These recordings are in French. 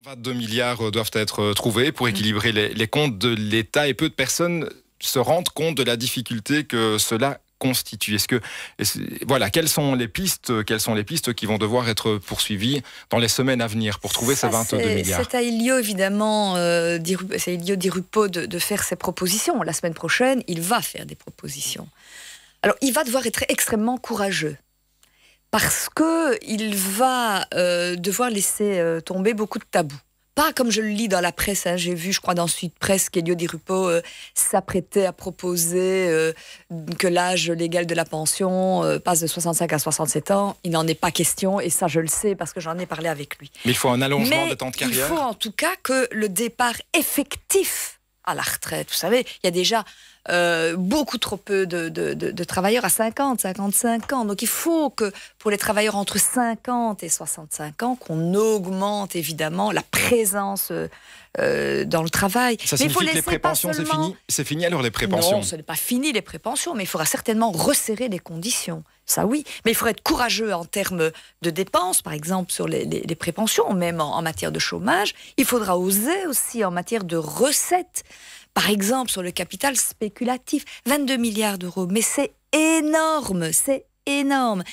22 milliards doivent être trouvés pour équilibrer les comptes de l'État et peu de personnes se rendent compte de la difficulté que cela constitue. Voilà, quelles sont les pistes qui vont devoir être poursuivies dans les semaines à venir pour trouver ces 22 milliards? C'est à Elio, évidemment, c'est Elio Di Rupo de faire ses propositions. La semaine prochaine, il va faire des propositions. Alors, il va devoir être extrêmement courageux parce qu'il va devoir laisser tomber beaucoup de tabous. Pas comme je le lis dans la presse, hein. J'ai vu, je crois, dans Sud Presse, qu'Elio Di Rupo s'apprêtait à proposer que l'âge légal de la pension passe de 65 à 67 ans. Il n'en est pas question, et ça je le sais parce que j'en ai parlé avec lui. Mais il faut un allongement de temps de carrière. Il faut en tout cas que le départ effectif à la retraite, vous savez, il y a déjà beaucoup trop peu de travailleurs à 50, 55 ans. Donc il faut que pour les travailleurs entre 50 et 65 ans, qu'on augmente évidemment la présence dans le travail. Ça signifie que les prépensions, c'est fini? C'est fini alors les prépensions? Non, ce n'est pas fini les prépensions, mais il faudra certainement resserrer les conditions. Ça oui, mais il faudra être courageux en termes de dépenses, par exemple sur les prépensions, même en matière de chômage. Il faudra oser aussi en matière de recettes. Par exemple, sur le capital spéculatif, 22 milliards d'euros. Mais c'est énorme, c'est énorme.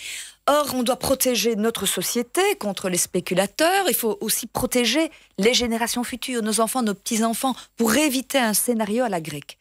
Or, on doit protéger notre société contre les spéculateurs. Il faut aussi protéger les générations futures, nos enfants, nos petits-enfants, pour éviter un scénario à la grecque.